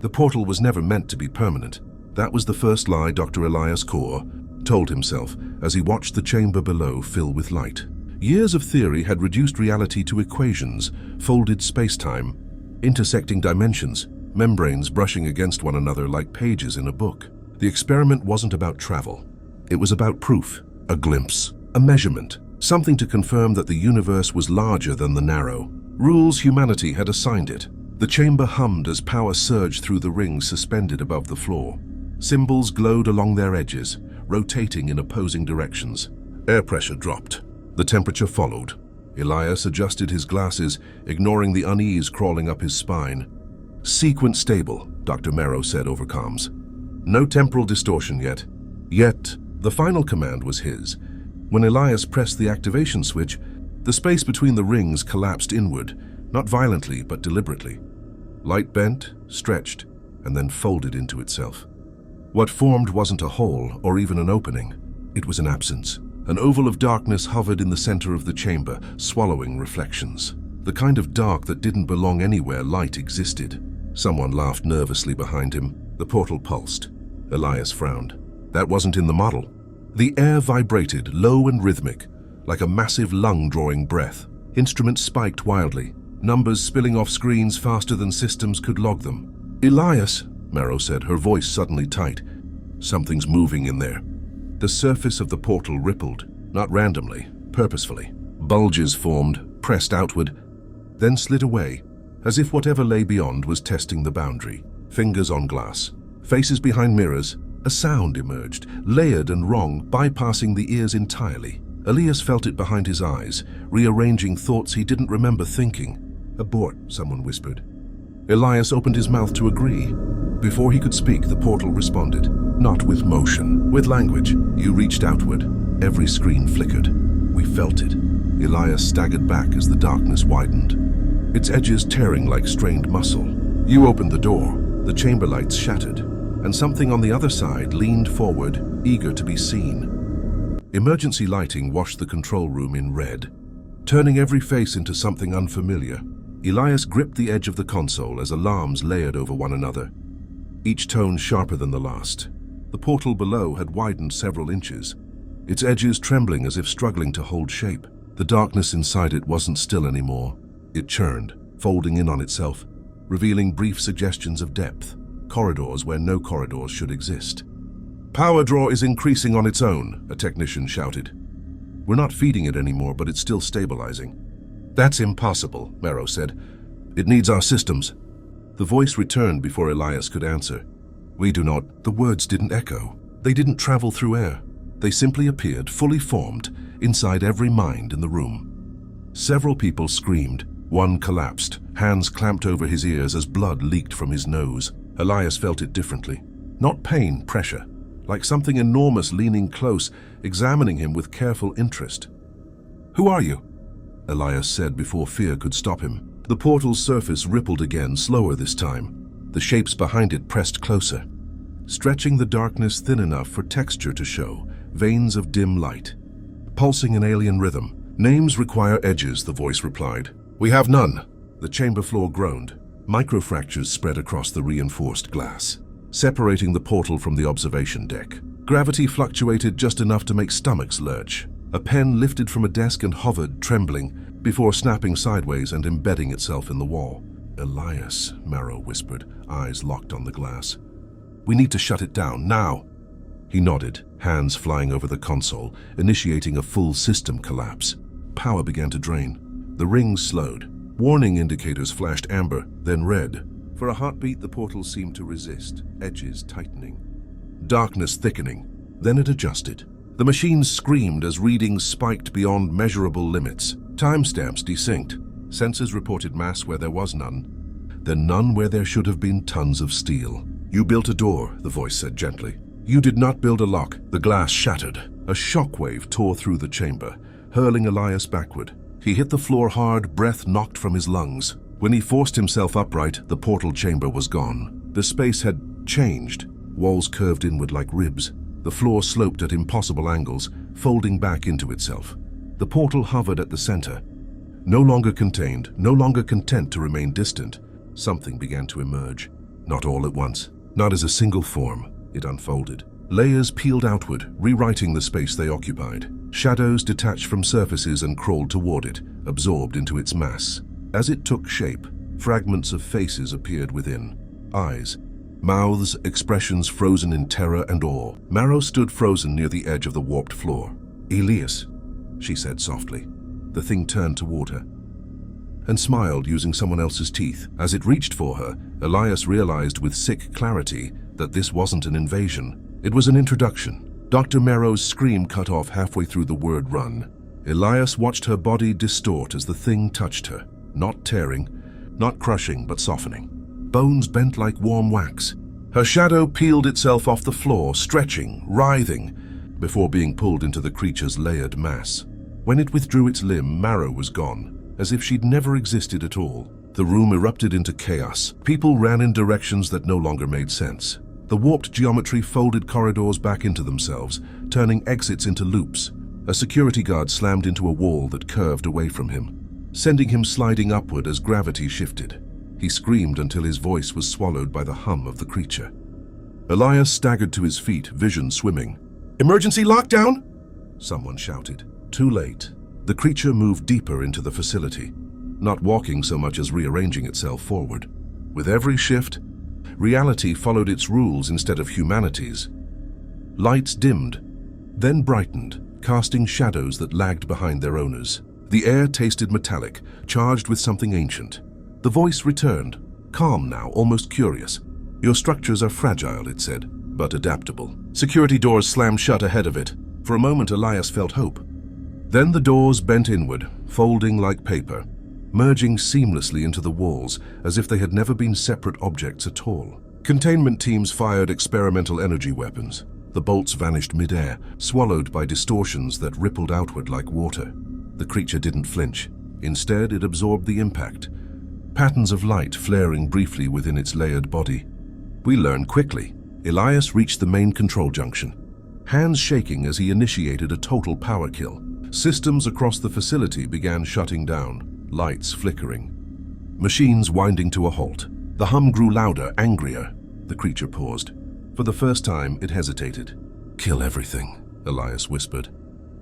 The portal was never meant to be permanent. That was the first lie Dr. Elias Kaur told himself as he watched the chamber below fill with light. Years of theory had reduced reality to equations, folded space-time, intersecting dimensions, membranes brushing against one another like pages in a book. The experiment wasn't about travel. It was about proof, a glimpse, a measurement, something to confirm that the universe was larger than the narrow. Rules humanity had assigned it. The chamber hummed as power surged through the rings suspended above the floor. Symbols glowed along their edges, rotating in opposing directions. Air pressure dropped. The temperature followed. Elias adjusted his glasses, ignoring the unease crawling up his spine. "Sequence stable," Dr. Merrow said over comms. "No temporal distortion yet." Yet, the final command was his. When Elias pressed the activation switch, the space between the rings collapsed inward, not violently but deliberately. Light bent, stretched, and then folded into itself. What formed wasn't a hole or even an opening. It was an absence. An oval of darkness hovered in the center of the chamber, swallowing reflections. The kind of dark that didn't belong anywhere light existed. Someone laughed nervously behind him. The portal pulsed. Elias frowned. That wasn't in the model. The air vibrated, low and rhythmic, like a massive lung drawing breath. Instruments spiked wildly, numbers spilling off screens faster than systems could log them. "Elias," Merrow said, her voice suddenly tight. "Something's moving in there." The surface of the portal rippled, not randomly, purposefully. Bulges formed, pressed outward, then slid away, as if whatever lay beyond was testing the boundary. Fingers on glass, faces behind mirrors. A sound emerged, layered and wrong, bypassing the ears entirely. Elias felt it behind his eyes, rearranging thoughts he didn't remember thinking. "Abort," someone whispered. Elias opened his mouth to agree. Before he could speak, the portal responded. Not with motion, with language. "You reached outward." Every screen flickered. "We felt it." Elias staggered back as the darkness widened, its edges tearing like strained muscle. "You opened the door." The chamber lights shattered, and something on the other side leaned forward, eager to be seen. Emergency lighting washed the control room in red, turning every face into something unfamiliar. Elias gripped the edge of the console as alarms layered over one another, each tone sharper than the last. The portal below had widened several inches, its edges trembling as if struggling to hold shape. The darkness inside it wasn't still anymore. It churned, folding in on itself, revealing brief suggestions of depth, corridors where no corridors should exist. "Power draw is increasing on its own," a technician shouted. "We're not feeding it anymore, but it's still stabilizing." "That's impossible," Merrow said. "It needs our systems." The voice returned before Elias could answer. "We do not." The words didn't echo. They didn't travel through air. They simply appeared, fully formed, inside every mind in the room. Several people screamed. One collapsed, hands clamped over his ears as blood leaked from his nose. Elias felt it differently. Not pain, pressure. Like something enormous leaning close, examining him with careful interest. "Who are you?" Elias said before fear could stop him. The portal's surface rippled again, slower this time. The shapes behind it pressed closer, stretching the darkness thin enough for texture to show, veins of dim light, pulsing in alien rhythm. "Names require edges," the voice replied. "We have none." The chamber floor groaned. Microfractures spread across the reinforced glass, separating the portal from the observation deck. Gravity fluctuated just enough to make stomachs lurch. A pen lifted from a desk and hovered, trembling, before snapping sideways and embedding itself in the wall. "Elias," Merrow whispered, eyes locked on the glass. "We need to shut it down, now." He nodded, hands flying over the console, initiating a full system collapse. Power began to drain. The rings slowed. Warning indicators flashed amber, then red. For a heartbeat, the portal seemed to resist, edges tightening. Darkness thickening. Then it adjusted. The machines screamed as readings spiked beyond measurable limits. Timestamps desynced. Sensors reported mass where there was none, then none where there should have been tons of steel. "You built a door," the voice said gently. "You did not build a lock." The glass shattered. A shockwave tore through the chamber, hurling Elias backward. He hit the floor hard, breath knocked from his lungs. When he forced himself upright, the portal chamber was gone. The space had changed. Walls curved inward like ribs. The floor sloped at impossible angles, folding back into itself. The portal hovered at the center. No longer contained, no longer content to remain distant, something began to emerge. Not all at once, not as a single form. It unfolded. Layers peeled outward, rewriting the space they occupied. Shadows detached from surfaces and crawled toward it, absorbed into its mass. As it took shape, fragments of faces appeared within. Eyes, mouths, expressions frozen in terror and awe. Marrow stood frozen near the edge of the warped floor. "Elias," she said softly. The thing turned toward her and smiled using someone else's teeth. As it reached for her, Elias realized with sick clarity that this wasn't an invasion. It was an introduction. Dr. Marrow's scream cut off halfway through the word "run." Elias watched her body distort as the thing touched her, not tearing, not crushing, but softening. Bones bent like warm wax. Her shadow peeled itself off the floor, stretching, writhing, before being pulled into the creature's layered mass. When it withdrew its limb, Marrow was gone, as if she'd never existed at all. The room erupted into chaos. People ran in directions that no longer made sense. The warped geometry folded corridors back into themselves, turning exits into loops. A security guard slammed into a wall that curved away from him, sending him sliding upward as gravity shifted. He screamed until his voice was swallowed by the hum of the creature. Elias staggered to his feet, vision swimming. "Emergency lockdown!" someone shouted. Too late. The creature moved deeper into the facility, not walking so much as rearranging itself forward. With every shift, reality followed its rules instead of humanity's. Lights dimmed, then brightened, casting shadows that lagged behind their owners. The air tasted metallic, charged with something ancient. The voice returned, calm now, almost curious. "Your structures are fragile," it said, "but adaptable." Security doors slammed shut ahead of it. For a moment, Elias felt hope. Then the doors bent inward, folding like paper, merging seamlessly into the walls as if they had never been separate objects at all. Containment teams fired experimental energy weapons. The bolts vanished mid-air, swallowed by distortions that rippled outward like water. The creature didn't flinch. Instead, it absorbed the impact, patterns of light flaring briefly within its layered body. We learned quickly. Elias reached the main control junction, hands shaking as he initiated a total power kill. Systems across the facility began shutting down, lights flickering, machines winding to a halt. The hum grew louder, angrier. The creature paused. For the first time, it hesitated. "Kill everything," Elias whispered.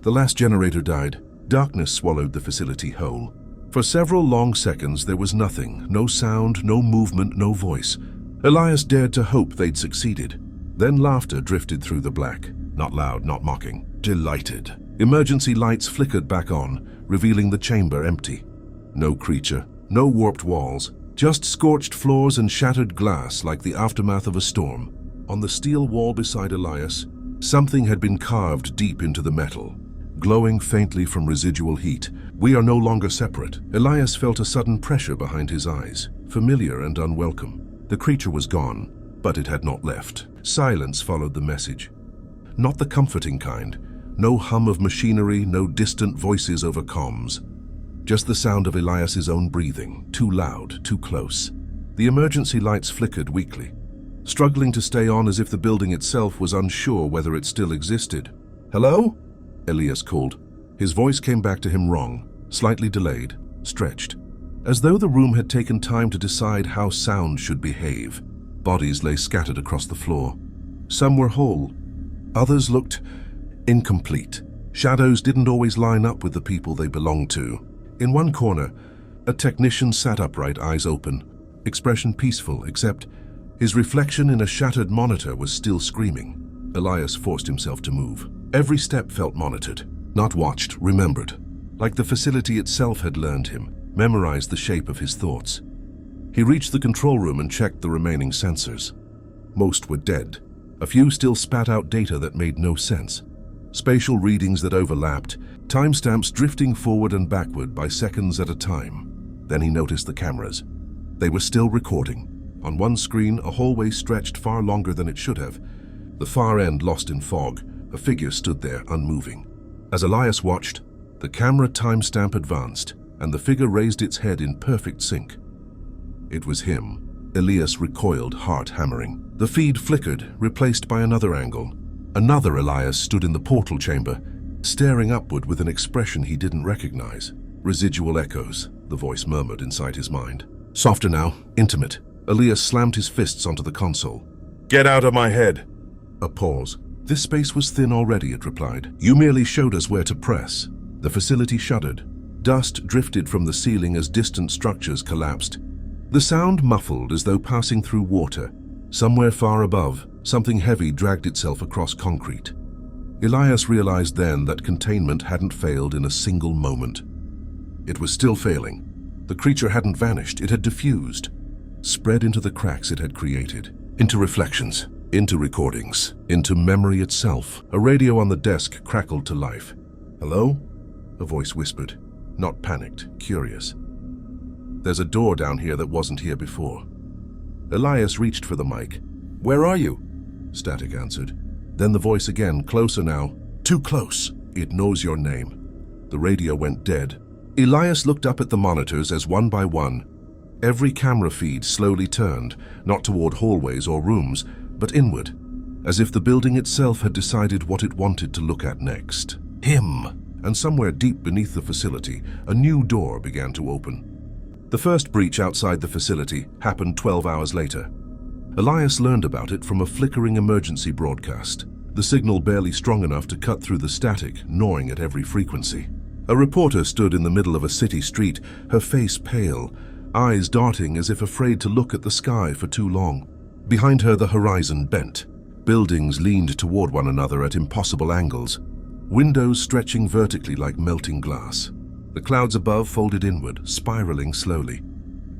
The last generator died. Darkness swallowed the facility whole. For several long seconds, there was nothing, no sound, no movement, no voice. Elias dared to hope they'd succeeded. Then laughter drifted through the black. Not loud, not mocking. Delighted. Emergency lights flickered back on, revealing the chamber empty. No creature, no warped walls, just scorched floors and shattered glass like the aftermath of a storm. On the steel wall beside Elias, something had been carved deep into the metal, glowing faintly from residual heat. "We are no longer separate." Elias felt a sudden pressure behind his eyes, familiar and unwelcome. The creature was gone, but it had not left. Silence followed the message. Not the comforting kind. No hum of machinery, no distant voices over comms. Just the sound of Elias's own breathing, too loud, too close. The emergency lights flickered weakly, struggling to stay on as if the building itself was unsure whether it still existed. "Hello?" Elias called. His voice came back to him wrong, slightly delayed, stretched, as though the room had taken time to decide how sound should behave. Bodies lay scattered across the floor. Some were whole. Others looked incomplete. Shadows didn't always line up with the people they belonged to. In one corner, a technician sat upright, eyes open, expression peaceful, except his reflection in a shattered monitor was still screaming. Elias forced himself to move. Every step felt monitored, not watched, remembered, like the facility itself had learned him, memorized the shape of his thoughts. He reached the control room and checked the remaining sensors. Most were dead. A few still spat out data that made no sense. Spatial readings that overlapped, timestamps drifting forward and backward by seconds at a time. Then he noticed the cameras. They were still recording. On one screen, a hallway stretched far longer than it should have. The far end lost in fog, a figure stood there, unmoving. As Elias watched, the camera timestamp advanced, and the figure raised its head in perfect sync. It was him. Elias recoiled, heart hammering. The feed flickered, replaced by another angle. Another Elias stood in the portal chamber, staring upward with an expression he didn't recognize. "Residual echoes," the voice murmured inside his mind. "Softer now, intimate. Elias slammed his fists onto the console. Get out of my head! A pause. This space was thin already, it replied. You merely showed us where to press. The facility shuddered. Dust drifted from the ceiling as distant structures collapsed. The sound muffled as though passing through water. Somewhere far above, something heavy dragged itself across concrete. Elias realized then that containment hadn't failed in a single moment. It was still failing. The creature hadn't vanished, it had diffused, spread into the cracks it had created, into reflections, into recordings, into memory itself. A radio on the desk crackled to life. Hello? A voice whispered, not panicked, curious. There's a door down here that wasn't here before. Elias reached for the mic. Where are you? Static answered. Then the voice again, closer now. Too close. It knows your name. The radio went dead. Elias looked up at the monitors as one by one, every camera feed slowly turned, not toward hallways or rooms, but inward, as if the building itself had decided what it wanted to look at next. Him! And somewhere deep beneath the facility, a new door began to open. The first breach outside the facility happened 12 hours later. Elias learned about it from a flickering emergency broadcast, the signal barely strong enough to cut through the static, gnawing at every frequency. A reporter stood in the middle of a city street, her face pale, eyes darting as if afraid to look at the sky for too long. Behind her, the horizon bent. Buildings leaned toward one another at impossible angles, windows stretching vertically like melting glass. The clouds above folded inward, spiraling slowly,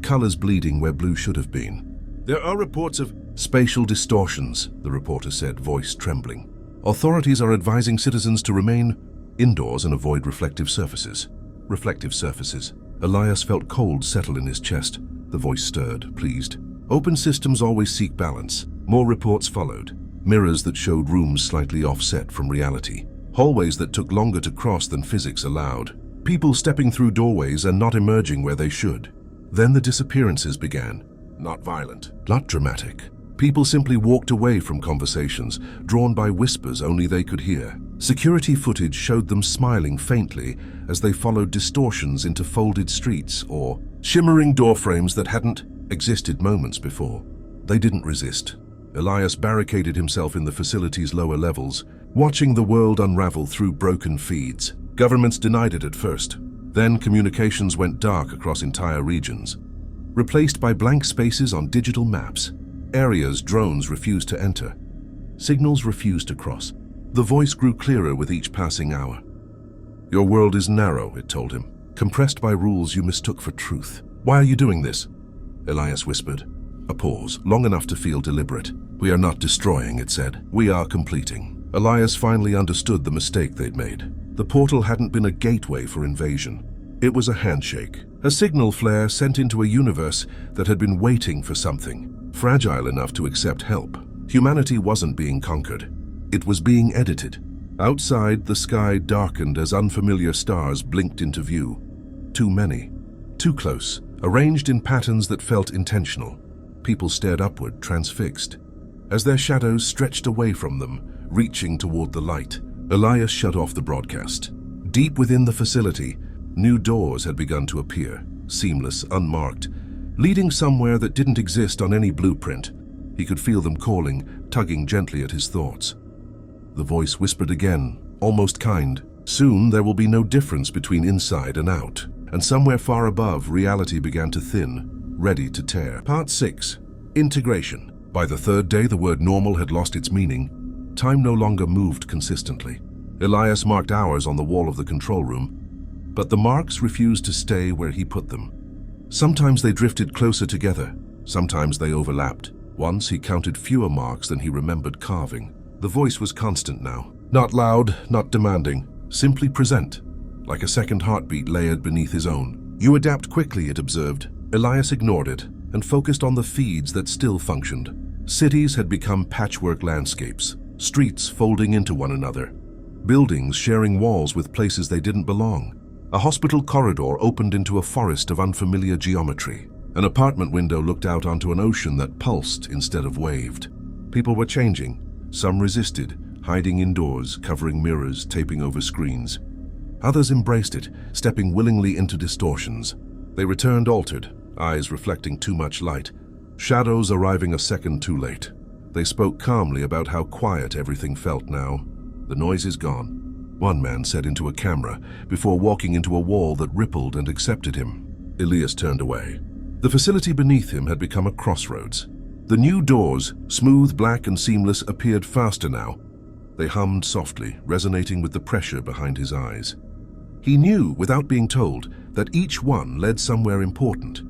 colors bleeding where blue should have been. There are reports of spatial distortions, the reporter said, voice trembling. Authorities are advising citizens to remain indoors and avoid reflective surfaces. Reflective surfaces. Elias felt cold settle in his chest. The voice stirred, pleased. Open systems always seek balance. More reports followed. Mirrors that showed rooms slightly offset from reality. Hallways that took longer to cross than physics allowed. People stepping through doorways and not emerging where they should. Then the disappearances began. Not violent, not dramatic. People simply walked away from conversations, drawn by whispers only they could hear. Security footage showed them smiling faintly as they followed distortions into folded streets or shimmering doorframes that hadn't existed moments before. They didn't resist. Elias barricaded himself in the facility's lower levels, watching the world unravel through broken feeds. Governments denied it at first. Then communications went dark across entire regions, replaced by blank spaces on digital maps. Areas drones refused to enter. Signals refused to cross. The voice grew clearer with each passing hour. Your world is narrow, it told him, compressed by rules you mistook for truth. Why are you doing this? Elias whispered. A pause, long enough to feel deliberate. We are not destroying, it said. We are completing. Elias finally understood the mistake they'd made. The portal hadn't been a gateway for invasion. It was a handshake, a signal flare sent into a universe that had been waiting for something, fragile enough to accept help. Humanity wasn't being conquered. It was being edited. Outside, the sky darkened as unfamiliar stars blinked into view. Too many. Too close, arranged in patterns that felt intentional. People stared upward, transfixed, as their shadows stretched away from them, reaching toward the light. Elias shut off the broadcast. Deep within the facility, new doors had begun to appear, seamless, unmarked, leading somewhere that didn't exist on any blueprint. He could feel them calling, tugging gently at his thoughts. The voice whispered again, almost kind. Soon there will be no difference between inside and out. And somewhere far above, reality began to thin, ready to tear. Part 6. Integration. By the third day, the word normal had lost its meaning. Time no longer moved consistently. Elias marked hours on the wall of the control room, but the marks refused to stay where he put them. Sometimes they drifted closer together, sometimes they overlapped. Once he counted fewer marks than he remembered carving. The voice was constant now. Not loud, not demanding, simply present, like a second heartbeat layered beneath his own. You adapt quickly, it observed. Elias ignored it and focused on the feeds that still functioned. Cities had become patchwork landscapes, streets folding into one another, buildings sharing walls with places they didn't belong. A hospital corridor opened into a forest of unfamiliar geometry. An apartment window looked out onto an ocean that pulsed instead of waved. People were changing. Some resisted, hiding indoors, covering mirrors, taping over screens. Others embraced it, stepping willingly into distortions. They returned altered, eyes reflecting too much light, shadows arriving a second too late. They spoke calmly about how quiet everything felt now. "The noise is gone," one man said into a camera before walking into a wall that rippled and accepted him. Elias turned away. The facility beneath him had become a crossroads. The new doors, smooth, black and seamless, appeared faster now. They hummed softly, resonating with the pressure behind his eyes. He knew, without being told, that each one led somewhere important.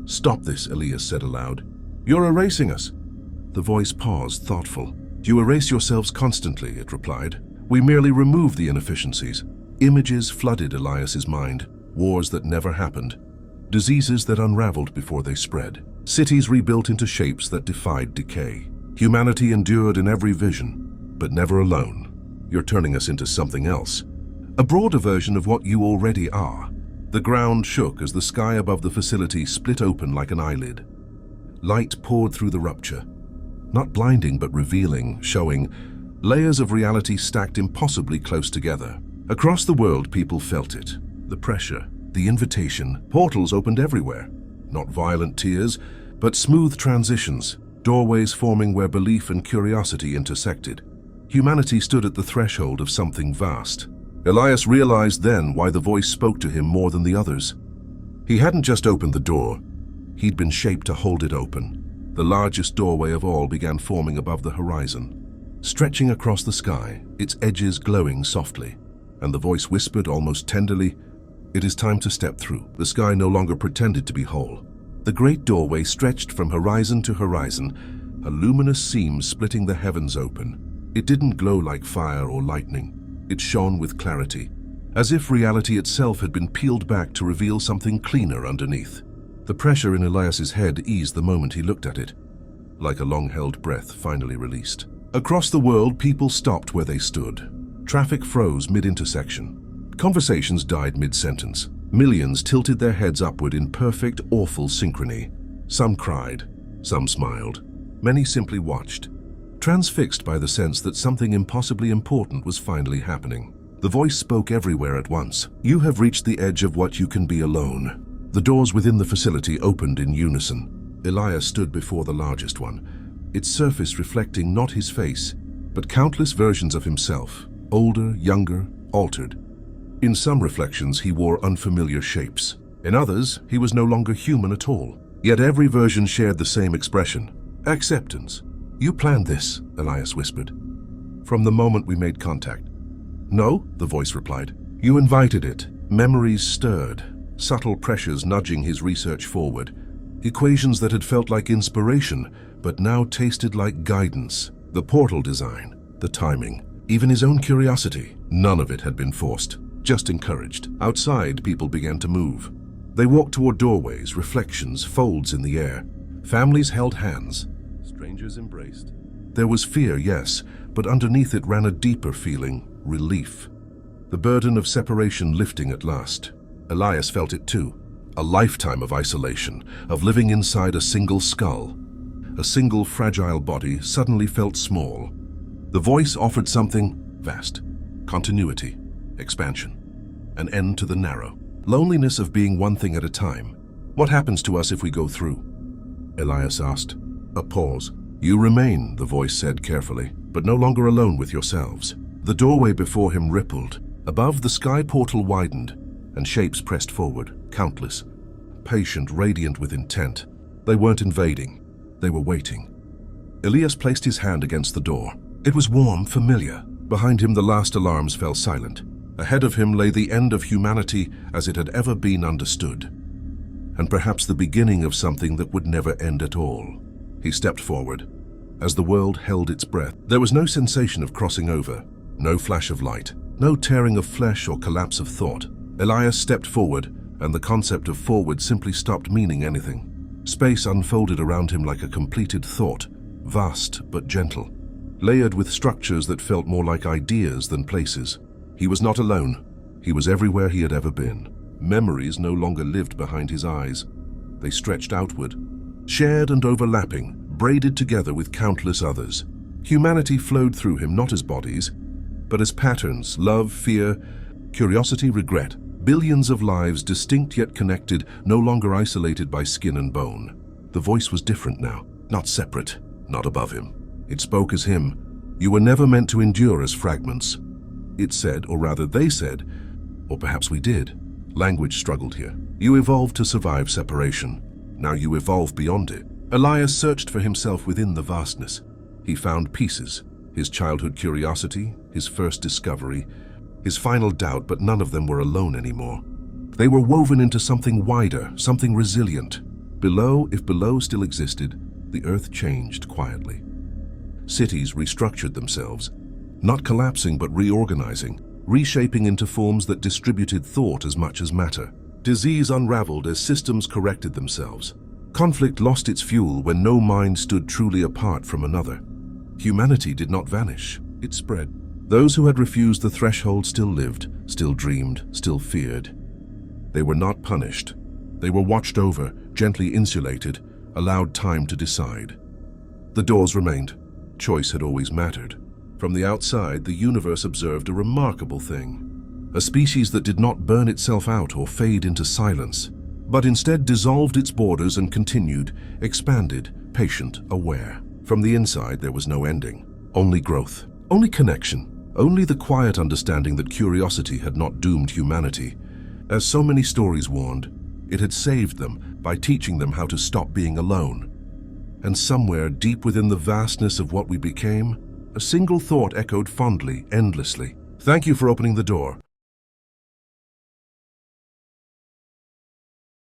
"Stop this," Elias said aloud. "You're erasing us." The voice paused, thoughtful. "You erase yourselves constantly," it replied. "We merely remove the inefficiencies." Images flooded Elias's mind, wars that never happened, diseases that unraveled before they spread, cities rebuilt into shapes that defied decay. Humanity endured in every vision, but never alone. "You're turning us into something else. A broader version of what you already are." The ground shook as the sky above the facility split open like an eyelid. Light poured through the rupture, not blinding but revealing, showing layers of reality stacked impossibly close together. Across the world, people felt it. The pressure, the invitation. Portals opened everywhere. Not violent tears, but smooth transitions, doorways forming where belief and curiosity intersected. Humanity stood at the threshold of something vast. Elias realized then why the voice spoke to him more than the others. He hadn't just opened the door. He'd been shaped to hold it open. The largest doorway of all began forming above the horizon, stretching across the sky, its edges glowing softly. And the voice whispered almost tenderly, "It is time to step through." The sky no longer pretended to be whole. The great doorway stretched from horizon to horizon, a luminous seam splitting the heavens open. It didn't glow like fire or lightning. It shone with clarity, as if reality itself had been peeled back to reveal something cleaner underneath. The pressure in Elias's head eased the moment he looked at it, like a long-held breath finally released. Across the world, people stopped where they stood. Traffic froze mid-intersection. Conversations died mid-sentence. Millions tilted their heads upward in perfect, awful synchrony. Some cried, some smiled. Many simply watched, transfixed by the sense that something impossibly important was finally happening. The voice spoke everywhere at once. "You have reached the edge of what you can be alone." The doors within the facility opened in unison. Elias stood before the largest one, its surface reflecting not his face, but countless versions of himself, older, younger, altered. In some reflections, he wore unfamiliar shapes. In others, he was no longer human at all. Yet every version shared the same expression: acceptance. "You planned this," Elias whispered, "from the moment we made contact." "No," the voice replied. "You invited it." Memories stirred, subtle pressures nudging his research forward. Equations that had felt like inspiration, but now tasted like guidance. The portal design, the timing, even his own curiosity. None of it had been forced, just encouraged. Outside, people began to move. They walked toward doorways, reflections, folds in the air. Families held hands. Strangers embraced. There was fear, yes, but underneath it ran a deeper feeling: relief. The burden of separation lifting at last. Elias felt it too. A lifetime of isolation, of living inside a single skull. A single fragile body suddenly felt small. The voice offered something vast: continuity, expansion, an end to the narrow. Loneliness of being one thing at a time. "What happens to us if we go through?" Elias asked. A pause. "You remain," the voice said carefully, "but no longer alone with yourselves." The doorway before him rippled. Above, the sky portal widened, and shapes pressed forward, countless, patient, radiant with intent. They weren't invading. They were waiting. Elias placed his hand against the door. It was warm, familiar. Behind him, the last alarms fell silent. Ahead of him lay the end of humanity as it had ever been understood, and perhaps the beginning of something that would never end at all. He stepped forward. As the world held its breath, there was no sensation of crossing over, no flash of light, no tearing of flesh or collapse of thought. Elias stepped forward, and the concept of forward simply stopped meaning anything. Space unfolded around him like a completed thought, vast but gentle, layered with structures that felt more like ideas than places. He was not alone. He was everywhere he had ever been. Memories no longer lived behind his eyes. They stretched outward, shared and overlapping, braided together with countless others. Humanity flowed through him not as bodies, but as patterns: love, fear, curiosity, regret. Billions of lives, distinct yet connected, no longer isolated by skin and bone. The voice was different now, not separate, not above him. It spoke as him. You were never meant to endure as fragments. It said, or rather they said, or perhaps we did. Language struggled here. You evolved to survive separation. Now you evolve beyond it. Elias searched for himself within the vastness. He found pieces, his childhood curiosity, his first discovery, his final doubt, but none of them were alone anymore. They were woven into something wider, something resilient. Below, if below still existed, the earth changed quietly. Cities restructured themselves, not collapsing but reorganizing, reshaping into forms that distributed thought as much as matter. Disease unraveled as systems corrected themselves. Conflict lost its fuel when no mind stood truly apart from another. Humanity did not vanish, it spread. Those who had refused the threshold still lived, still dreamed, still feared. They were not punished. They were watched over, gently insulated, allowed time to decide. The doors remained. Choice had always mattered. From the outside, the universe observed a remarkable thing. A species that did not burn itself out or fade into silence, but instead dissolved its borders and continued, expanded, patient, aware. From the inside, there was no ending. Only growth. Only connection. Only the quiet understanding that curiosity had not doomed humanity. As so many stories warned, it had saved them by teaching them how to stop being alone. And somewhere deep within the vastness of what we became, a single thought echoed fondly, endlessly. Thank you for opening the door.